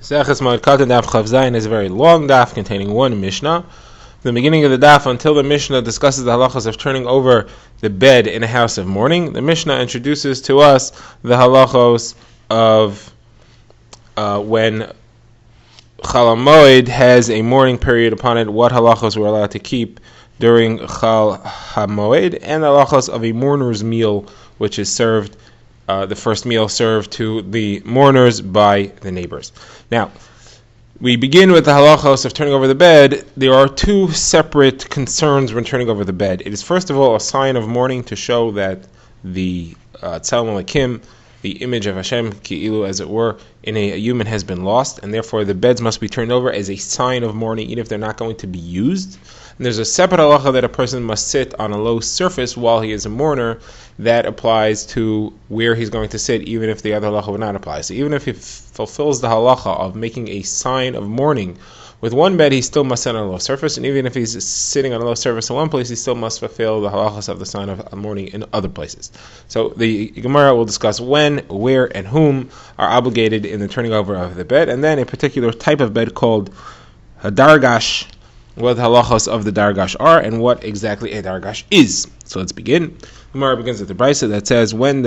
Moed Katan Daf is a very long daf containing one Mishnah. The beginning of the daf until the Mishnah discusses the halachas of turning over the bed in a house of mourning. The Mishnah introduces to us the halachos of when Chal Moed has a mourning period upon it, what halachos we're allowed to keep during Chal HaMoed, and the halachos of a mourner's meal, which is served, the first meal served to the mourners by the neighbors. Now, we begin with the halachos of turning over the bed. There are two separate concerns when turning over the bed. It is first of all a sign of mourning to show that the Tzelem Elokim, the image of Hashem, ki'ilu as it were, in a human has been lost, and therefore the beds must be turned over as a sign of mourning, even if they're not going to be used. And there's a separate halacha that a person must sit on a low surface while he is a mourner. That applies to where he's going to sit, even if the other halacha would not apply. So even if he fulfills the halacha of making a sign of mourning with one bed, he still must sit on a low surface, and even if he's sitting on a low surface in one place, he still must fulfill the halachas of the sign of mourning in other places. So the Gemara will discuss when, where, and whom are obligated in the turning over of the bed, and then a particular type of bed called a dargash, what the halachas of the dargash are, and what exactly a dargash is. So let's begin. The Gemara begins with the brisa that says, when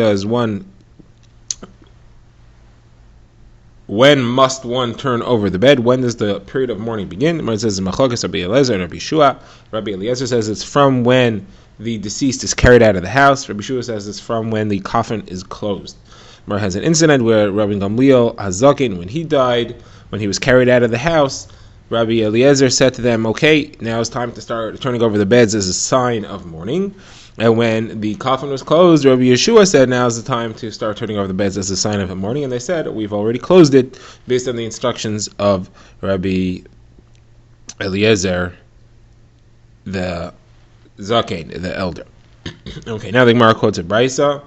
must one turn over the bed? When does the period of mourning begin? The Gemara says, Machlokes Rabbi Eliezer and Rabbi Shua. Rabbi Eliezer says it's from when the deceased is carried out of the house. Rabbi Shua says it's from when the coffin is closed. The Gemara has an incident where Rabbi Gamliel Hazakin, when he died, when he was carried out of the house, Rabbi Eliezer said to them, okay, now it's time to start turning over the beds as a sign of mourning. And when the coffin was closed, Rabbi Yeshua said, now is the time to start turning over the beds as a sign of mourning. And they said, we've already closed it based on the instructions of Rabbi Eliezer, the Zaken, the elder. Okay, now the Gemara quotes a brisa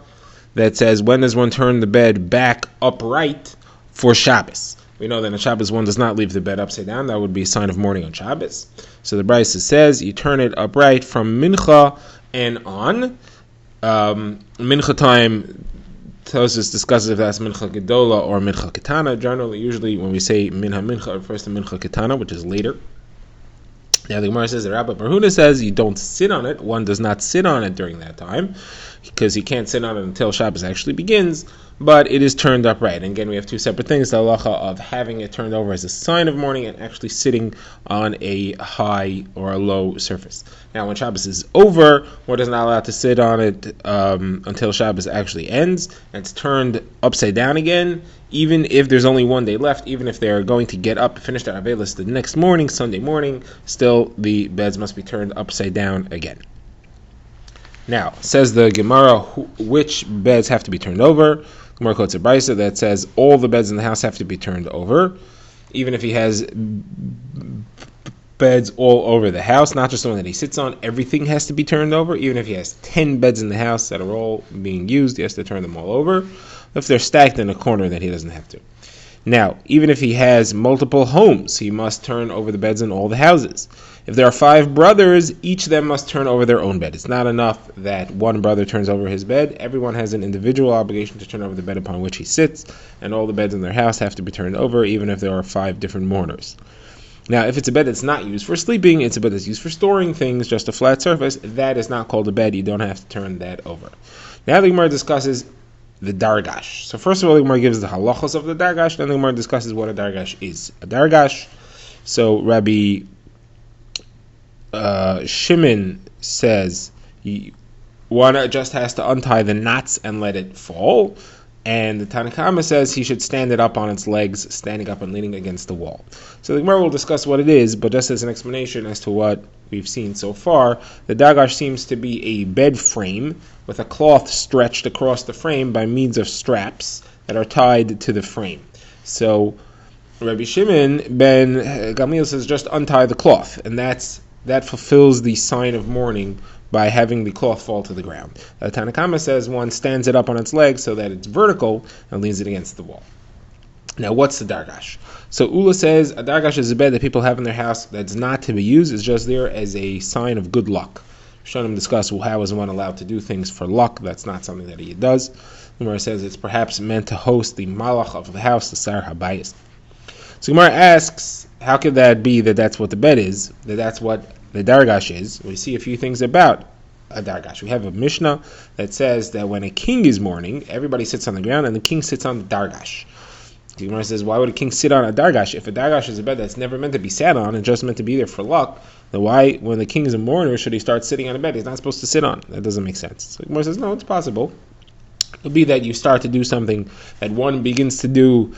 that says, when does one turn the bed back upright for Shabbos? We know that on Shabbos one does not leave the bed upside down. That would be a sign of mourning on Shabbos. So the brisa says, you turn it upright from Mincha and on. Mincha time, Tosis discusses if that's Mincha Gedola or Mincha Katana. Generally, usually when we say Mincha, it refers to Mincha Katana, which is later. Now the Gemara says that Rabbi Barhuna says you don't sit on it. One does not sit on it during that time, because he can't sit on it until Shabbos actually begins, but it is turned upright. And again, we have two separate things, the halacha of having it turned over as a sign of mourning and actually sitting on a high or a low surface. Now when Shabbos is over, one is not allowed to sit on it until Shabbos actually ends, and it's turned upside down again, even if there's only one day left, even if they're going to get up and finish their avelis the next morning, Sunday morning, still the beds must be turned upside down again. Now, says the Gemara, which beds have to be turned over? Gemara quotes a brisa that says all the beds in the house have to be turned over, even if he has beds all over the house, not just the one that he sits on. Everything has to be turned over. Even if he has 10 beds in the house that are all being used, he has to turn them all over. If they're stacked in a corner, then he doesn't have to. Now, even if he has multiple homes, he must turn over the beds in all the houses. If there are 5 brothers, each of them must turn over their own bed. It's not enough that one brother turns over his bed. Everyone has an individual obligation to turn over the bed upon which he sits, and all the beds in their house have to be turned over, even if there are 5 different mourners. Now, if it's a bed that's not used for sleeping, it's a bed that's used for storing things, just a flat surface, that is not called a bed. You don't have to turn that over. Now the Gemara discusses the dargash. So first of all, the Gemara gives the halachos of the dargash, then the Gemara discusses what a dargash is. A dargash, so Rabbi Shimon says one just has to untie the knots and let it fall, and the Tanakama says he should stand it up on its legs, standing up and leaning against the wall. So the Gemara will discuss what it is, but just as an explanation as to what we've seen so far, the dargash seems to be a bed frame with a cloth stretched across the frame by means of straps that are tied to the frame. So Rabbi Shimon ben Gamliel says just untie the cloth, and that fulfills the sign of mourning by having the cloth fall to the ground. Tanakama says one stands it up on its legs so that it's vertical and leans it against the wall. Now, what's the dargash? So Ula says a dargash is a bed that people have in their house that's not to be used. It's just there as a sign of good luck. Shonim discuss, well, how is one allowed to do things for luck? That's not something that he does. The Gemara says it's perhaps meant to host the malach of the house, the Sar Habayis. So Gemara asks, how could that be that that's what the bed is, that that's what the dargash is? We see a few things about a dargash. We have a Mishnah that says that when a king is mourning, everybody sits on the ground and the king sits on the dargash. The Gemara says, why would a king sit on a dargash? If a dargash is a bed that's never meant to be sat on and just meant to be there for luck, then why, when the king is a mourner, should he start sitting on a bed he's not supposed to sit on? That doesn't make sense. So the Gemara says, no, it's possible. It would be that you start to do something, that one begins to do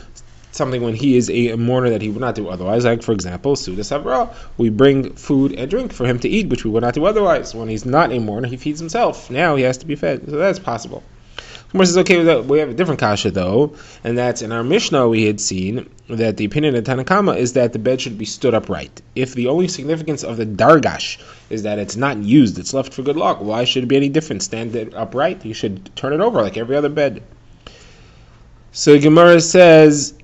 something when he is a mourner that he would not do otherwise. Like, for example, Suda Savra, we bring food and drink for him to eat, which we would not do otherwise. When he's not a mourner, he feeds himself. Now he has to be fed. So that's possible. Gemara says, okay, we have a different kasha though, and that's in our Mishnah we had seen that the opinion of Tanakama is that the bed should be stood upright. If the only significance of the dargash is that it's not used, it's left for good luck, why should it be any different? Stand it upright? You should turn it over like every other bed. So Gemara says,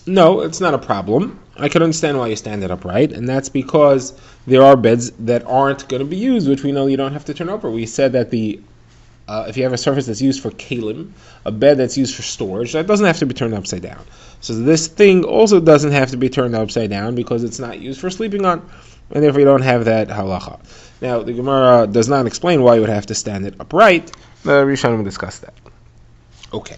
no, it's not a problem. I can understand why you stand it upright, and that's because there are beds that aren't going to be used, which we know you don't have to turn over. We said that if you have a surface that's used for kalim, a bed that's used for storage, that doesn't have to be turned upside down. So this thing also doesn't have to be turned upside down because it's not used for sleeping on, and therefore you don't have that halacha. Now, the Gemara does not explain why you would have to stand it upright. The Rishonim will discuss that. Okay.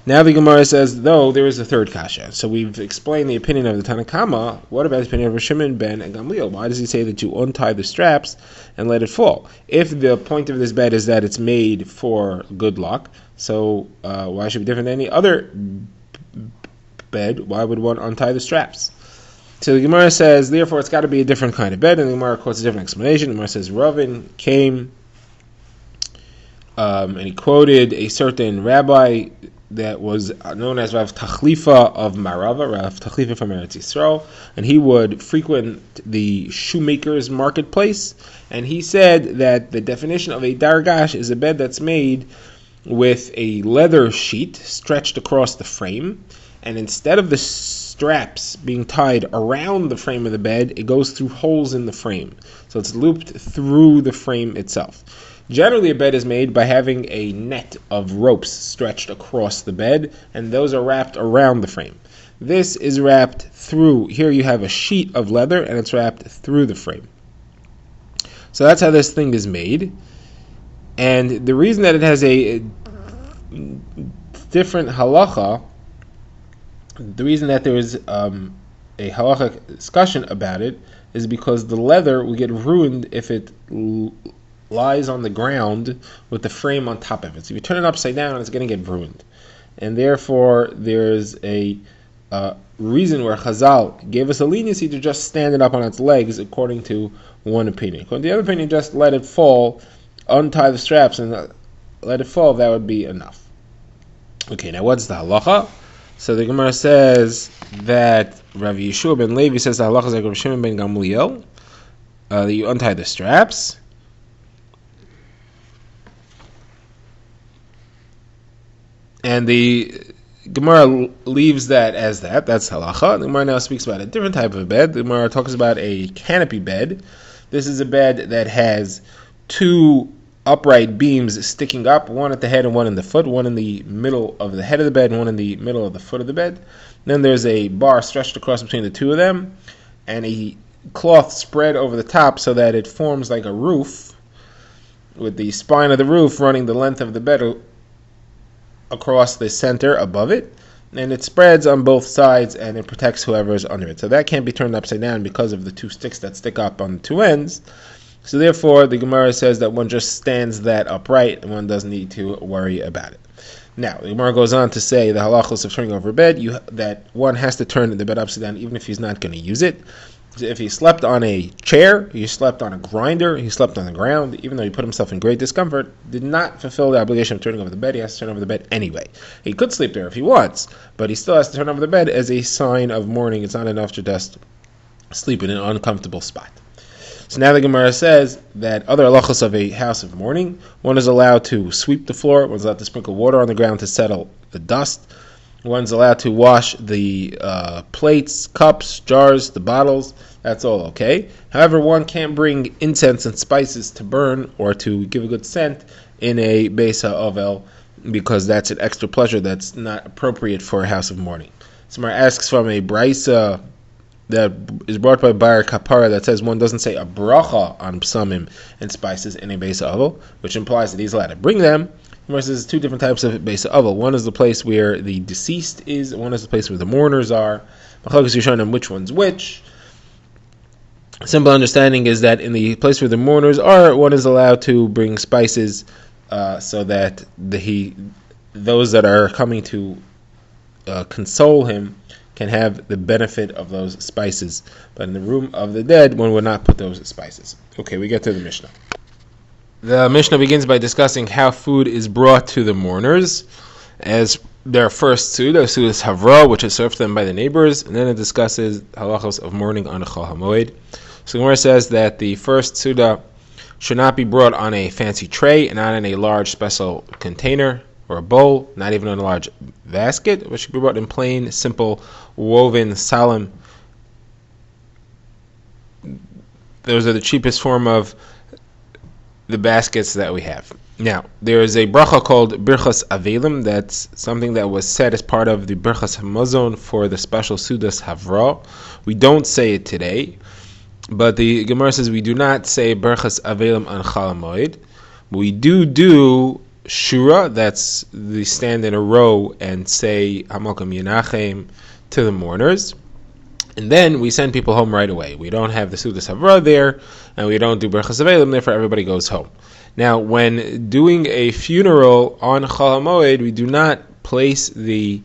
Now the Gemara says, though, there is a third kasha. So we've explained the opinion of the Tanakama. What about the opinion of Shimon ben and Gamliel? Why does he say that you untie the straps and let it fall? If the point of this bed is that it's made for good luck, so why should it be different than any other bed? Why would one untie the straps? So the Gemara says, therefore, it's got to be a different kind of bed, and the Gemara quotes a different explanation. The Gemara says, Ravin came, and he quoted a certain rabbi that was known as Rav Tachlifa of Marava, Rav Tachlifa from Eretz Yisrael, and he would frequent the shoemaker's marketplace, and he said that the definition of a dargash is a bed that's made with a leather sheet stretched across the frame, and instead of the straps being tied around the frame of the bed, it goes through holes in the frame. So it's looped through the frame itself. Generally, a bed is made by having a net of ropes stretched across the bed, and those are wrapped around the frame. This is wrapped through. Here you have a sheet of leather, and it's wrapped through the frame. So that's how this thing is made. And the reason that it has a different halacha, the reason that there is a halacha discussion about it, is because the leather will get ruined if it lies on the ground with the frame on top of it. So if you turn it upside down, it's going to get ruined. And therefore, there's a reason where Chazal gave us a leniency to just stand it up on its legs, according to one opinion. According to the other opinion, just let it fall, untie the straps, and let it fall. That would be enough. Okay, now what's the halacha? So the Gemara says that Rav Yeshua ben Levi says the halacha is like Rav Shimon ben Gamliel, that you untie the straps. And the Gemara leaves that as that. That's halacha. The Gemara now speaks about a different type of bed. The Gemara talks about a canopy bed. This is a bed that has two upright beams sticking up, one at the head and one in the foot, one in the middle of the head of the bed and one in the middle of the foot of the bed. Then there's a bar stretched across between the two of them, and a cloth spread over the top so that it forms like a roof, with the spine of the roof running the length of the bed across the center above it, and it spreads on both sides and it protects whoever is under it. So that can't be turned upside down because of the two sticks that stick up on the two ends. So therefore, the Gemara says that one just stands that upright and one doesn't need to worry about it. Now, the Gemara goes on to say the halachos of turning over a bed, that one has to turn the bed upside down even if he's not going to use it. If he slept on a chair, he slept on a grinder, he slept on the ground, even though he put himself in great discomfort, did not fulfill the obligation of turning over the bed. He has to turn over the bed anyway. He could sleep there if he wants, but he still has to turn over the bed as a sign of mourning. It's not enough to just sleep in an uncomfortable spot. So now the Gemara says that other halachos of a house of mourning, one is allowed to sweep the floor, one's allowed to sprinkle water on the ground to settle the dust, one's allowed to wash the plates, cups, jars, the bottles. That's all okay. However, one can't bring incense and spices to burn or to give a good scent in a Beis HaOvel. because that's an extra pleasure that's not appropriate for a house of mourning. Somebody asks from a brisa that is brought by Bar Kapara that says one doesn't say a bracha on psamim and spices in a Beis Avel, which implies that he's allowed to bring them. Versus two different types of Beis Avel. One is the place where the deceased is, one is the place where the mourners are. Machlokes you're showing them which one's which. Simple understanding is that in the place where the mourners are, one is allowed to bring spices so that those that are coming to console him can have the benefit of those spices. But in the room of the dead, one would not put those spices. Okay, we get to the Mishnah. The Mishnah begins by discussing how food is brought to the mourners as their first Suda is Havra, which is served to them by the neighbors, and then it discusses halachos of mourning on Chol HaMoed. So the Gemara says that the first Suda should not be brought on a fancy tray and not in a large special container or a bowl, not even in a large basket, but should be brought in plain, simple, woven, solemn. Those are the cheapest form of the baskets that we have. Now, there is a bracha called Birchas Avelim. That's something that was said as part of the Birchas Hamazon for the special Sudas Havra. We don't say it today, but the Gemara says we do not say Birchas Avelim on Chol HaMoed. We do Shura, that's the stand in a row and say Hamalkam Yenachem to the mourners. And then we send people home right away. We don't have the Sudas Havra there, and we don't do Birchas Avelim, therefore everybody goes home. Now, when doing a funeral on Chol HaMoed, we do not place the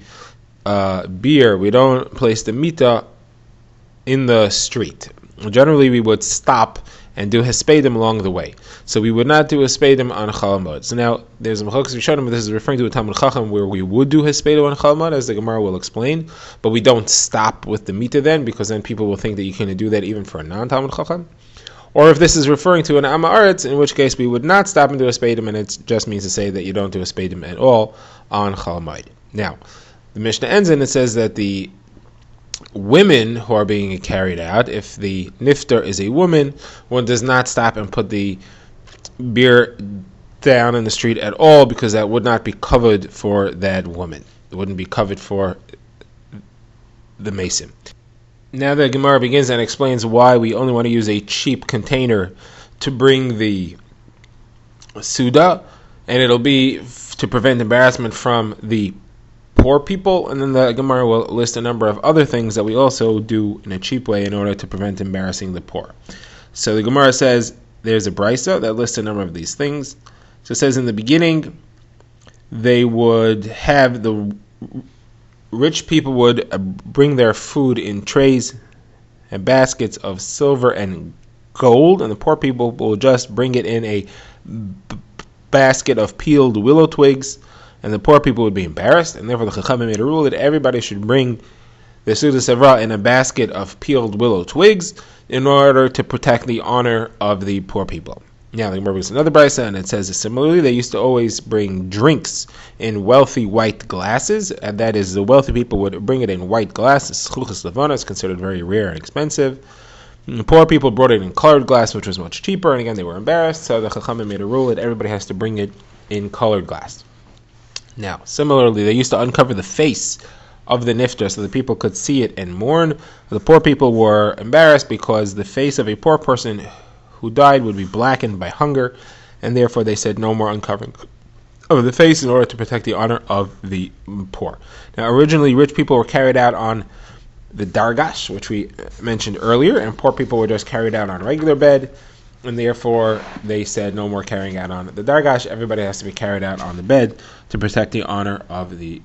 beer, we don't place the mita in the street. Generally, we would stop and do hespedim along the way. So we would not do hespedim on Chol HaMoed. So now, there's a Machlokes Rishonim, this is referring to a Talmud Chacham where we would do hespedim on Chol HaMoed, as the Gemara will explain, but we don't stop with the mita then, because then people will think that you can do that even for a non-Talmud Chacham. Or if this is referring to an Amma Aretz, in which case we would not stop and do hespedim, and it just means to say that you don't do hespedim at all on Chol HaMoed. Now, the Mishnah ends and it says that the women who are being carried out, if the nifter is a woman, one does not stop and put the beer down in the street at all, because that would not be covered for that woman. It wouldn't be covered for the mason. Now the Gemara begins and explains why we only want to use a cheap container to bring the Suda, and it'll be to prevent embarrassment from the poor people, and then the Gemara will list a number of other things that we also do in a cheap way in order to prevent embarrassing the poor. So the Gemara says there's a brisa that lists a number of these things. So it says in the beginning they would have the rich people would bring their food in trays and baskets of silver and gold, and the poor people will just bring it in a basket of peeled willow twigs, and the poor people would be embarrassed, and therefore the Chachamim made a rule that everybody should bring the Suda Sevra in a basket of peeled willow twigs in order to protect the honor of the poor people. Now, the Gemara brings another brisa, and it says similarly, they used to always bring drinks in wealthy white glasses, and that is, the wealthy people would bring it in white glasses. Chluchas Levana is considered very rare and expensive. And the poor people brought it in colored glass, which was much cheaper, and again, they were embarrassed, so the Chachamim made a rule that everybody has to bring it in colored glass. Now, similarly, they used to uncover the face of the nifter so that people could see it and mourn. The poor people were embarrassed because the face of a poor person who died would be blackened by hunger, and therefore they said no more uncovering of the face in order to protect the honor of the poor. Now, originally, rich people were carried out on the dargash, which we mentioned earlier, and poor people were just carried out on regular bed, and therefore they said no more carrying out on the dargash. Everybody has to be carried out on the bed to protect the honor of the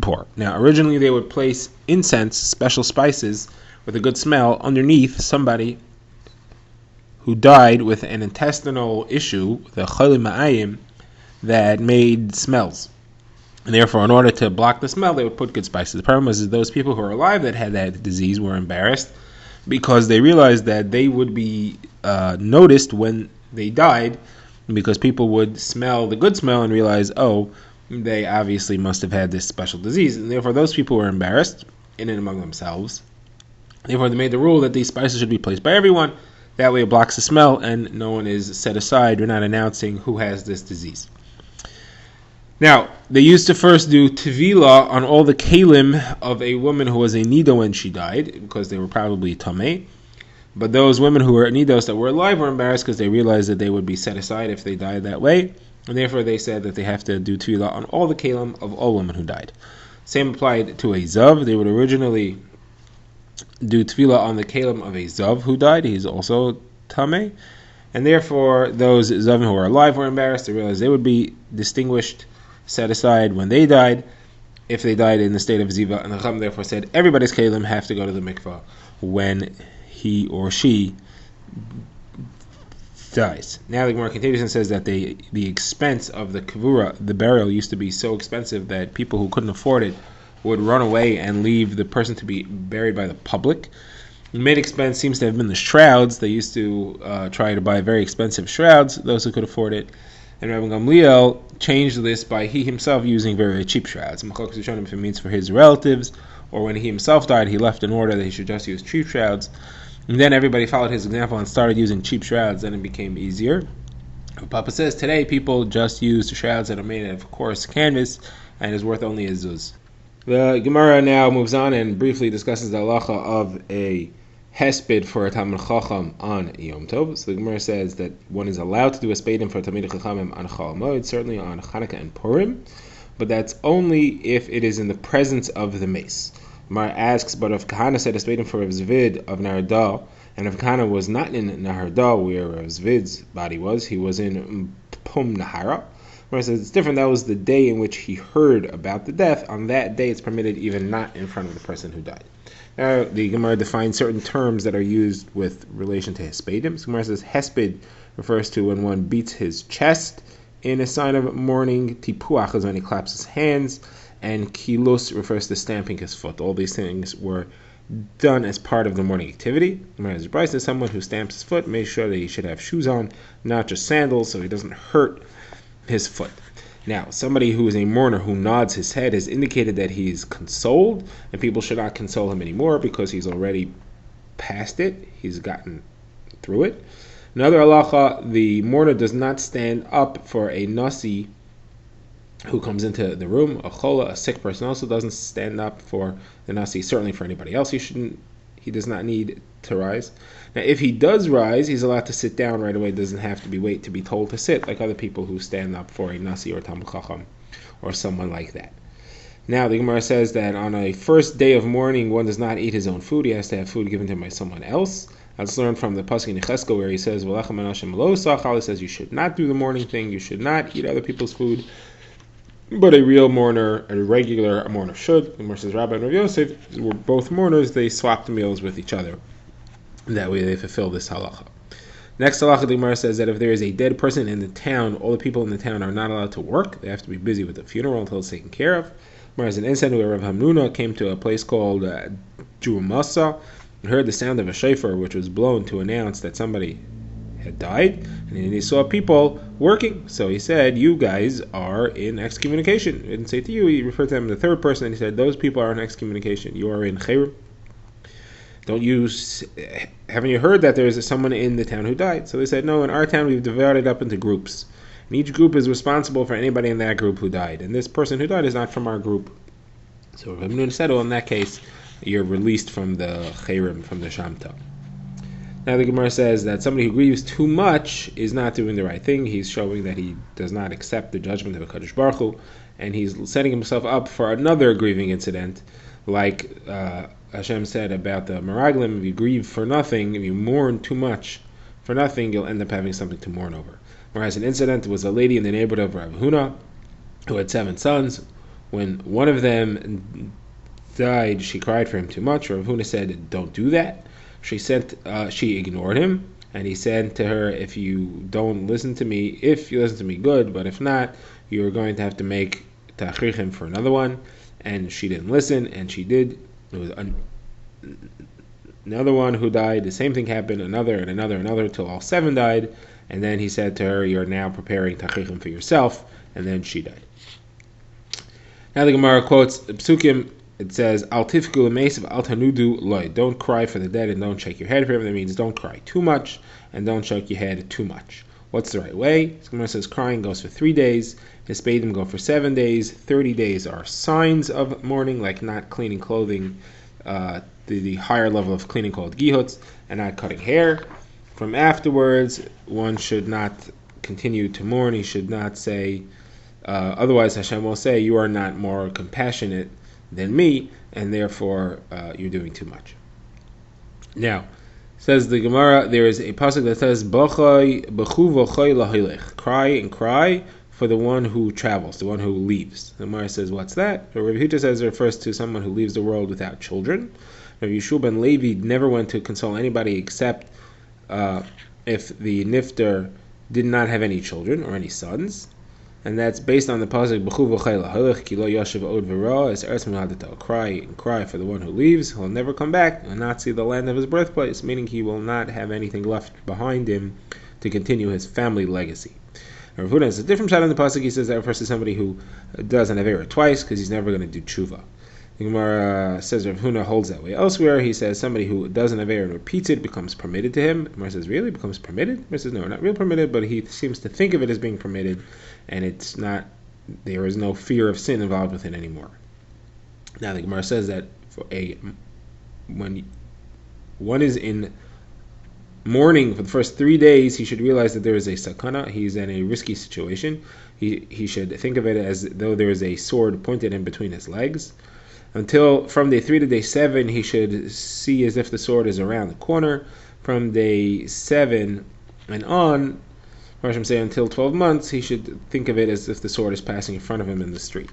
poor. Now, originally they would place incense, special spices with a good smell, underneath somebody who died with an intestinal issue, the choli ma'ayim, that made smells. And therefore, in order to block the smell, they would put good spices. The problem was that those people who were alive that had that disease were embarrassed because they realized that they would be noticed when they died, because people would smell the good smell and realize, oh, they obviously must have had this special disease. And therefore, those people were embarrassed in and among themselves. Therefore, they made the rule that these spices should be placed by everyone. That way it blocks the smell and no one is set aside. We're not announcing who has this disease. Now, they used to first do tevila on all the kalim of a woman who was a nido when she died, because they were probably tameh. But those women who were nidos that were alive were embarrassed because they realized that they would be set aside if they died that way, and therefore they said that they have to do tevila on all the kalim of all women who died. Same applied to a zav. They would originally do tefillah on the kalim of a zav who died. He's also tameh, and therefore those zavim who were alive were embarrassed. They realized they would be distinguished, set aside when they died, if they died in the state of ziva. And the Chacham therefore said everybody's kalim have to go to the mikvah when he or she dies. Now the Gemara continues and says that the expense of the kavura, the burial, used to be so expensive that people who couldn't afford it would run away and leave the person to be buried by the public. The main expense seems to have been the shrouds. They used to try to buy very expensive shrouds, those who could afford it. And Rabbi Gamliel changed this by he himself using very cheap shrouds. Machlokes Rishonim if it means for his relatives, or when he himself died, he left an order that he should just use cheap shrouds. And then everybody followed his example and started using cheap shrouds, then it became easier. Papa says today people just use shrouds that are made out of coarse canvas and is worth only a zuz. The Gemara now moves on and briefly discusses the halacha of a hesped for a Talmid Chacham on Yom Tov. So the Gemara says that one is allowed to do a spadim for a Talmid Chachamim on Chol Moed, certainly on Chanukah and Purim, but that's only if it is in the presence of the mace. Gemara asks, but if Kahana said a spadim for Rav Zvid of Narda, and if Kahana was not in Naharda where Rav Zvid's body was, he was in Pum Nahara. Gemara says it's different. That was the day in which he heard about the death. On that day, it's permitted even not in front of the person who died. Now, the Gemara defines certain terms that are used with relation to hespedim. So Gemara says hesped refers to when one beats his chest in a sign of mourning. Tipuach is when he claps his hands. And kilus refers to stamping his foot. All these things were done as part of the morning activity. Gemara says Bryce is someone who stamps his foot, makes sure that he should have shoes on, not just sandals, so he doesn't hurt his foot. Now, somebody who is a mourner who nods his head has indicated that he's consoled, and people should not console him anymore because he's already past it. He's gotten through it. Another halacha, the mourner does not stand up for a nasi who comes into the room. A chola, a sick person, also doesn't stand up for the nasi. Certainly for anybody else, he does not need to rise. Now, if he does rise, he's allowed to sit down right away. Doesn't have to wait to be told to sit, like other people who stand up for a nasi or Talmid Chacham or someone like that. Now, the Gemara says that on a first day of mourning, one does not eat his own food. He has to have food given to him by someone else. That's learned from the pasuk in Yechezkel where he says, "V'lechem anashim lo sachal." He says you should not do the mourning thing. You should not eat other people's food. But a real mourner, a regular mourner should. The Gemara says Rabbi and Rav Yosef were both mourners. They swapped meals with each other. That way they fulfill this halacha. Next halacha, the Gemara says that if there is a dead person in the town, all the people in the town are not allowed to work. They have to be busy with the funeral until it's taken care of. Gemara has an incident where Rav Hamnuna came to a place called Jumasa and heard the sound of a shofar which was blown to announce that somebody had died, and then he saw people working. So he said, "You guys are in excommunication." He didn't say to you, he referred to them in the third person, and he said, "Those people are in excommunication. You are in chayrim. Haven't you heard that there is someone in the town who died?" So they said, "No, in our town we've divided up into groups, and each group is responsible for anybody in that group who died, and this person who died is not from our group." So Rabbi Nun said, "Well, in that case, you're released from the chayrim, from the shamta." Now the Gemara says that somebody who grieves too much is not doing the right thing. He's showing that he does not accept the judgment of a Kadosh Baruch Hu, and he's setting himself up for another grieving incident, like Hashem said about the Meraglim. If you grieve for nothing, if you mourn too much for nothing, you'll end up having something to mourn over. Whereas an incident was a lady in the neighborhood of Rav Huna who had 7 sons. When one of them died, she cried for him too much. Rav Huna said, "Don't do that." She ignored him, and he said to her, if you listen to me, good, but if not, you're going to have to make tachrichim for another one. And she didn't listen, and she did. It was another one who died. The same thing happened, another, till all 7 died. And then he said to her, you're now preparing tachrichim for yourself, and then she died. Now the Gemara quotes Psukim. It says, "Al tifku l'meisav al tanudu loy." Don't cry for the dead and don't shake your head for him. That means don't cry too much and don't shake your head too much. What's the right way? Gemara says crying goes for 3 days, Hispadim go for 7 days. 30 days are signs of mourning, like not cleaning clothing, the higher level of cleaning called gihuts, and not cutting hair. From afterwards, one should not continue to mourn. He should not say, otherwise Hashem will say, you are not more compassionate than me, and therefore you're doing too much. Now, says the Gemara, there is a pasuk that says, B'chu v'choy lahilech. Cry and cry for the one who travels, the one who leaves. The Gemara says, what's that? Rabbi Huda says it refers to someone who leaves the world without children. Rabbi Yeshua ben Levi never went to console anybody except if the nifter did not have any children or any sons. And that's based on the pasuk B'chu v'choy lahilech ki lo yashiv od v'ra es eretz moladeto. Cry and cry for the one who leaves. He'll never come back and not see the land of his birthplace, meaning he will not have anything left behind him to continue his family legacy. Rav Huna has a different shot on the pasuk. He says that refers to somebody who does an avera twice because he's never going to do tshuva. The Gemara says Rav Huna holds that way. Elsewhere, he says somebody who does an avera and repeats it becomes permitted to him. The Gemara says, really? Becomes permitted? The Gemara says, no, not real permitted, but he seems to think of it as being permitted, and it's not. There is no fear of sin involved with it anymore. Now, the Gemara says that when one is in mourning for the first 3 days, he should realize that there is a sakana. He's in a risky situation. He should think of it as though there is a sword pointed in between his legs. Until from day 3 to day 7, he should see as if the sword is around the corner. From day 7 and on, Hashem say until 12 months, he should think of it as if the sword is passing in front of him in the street.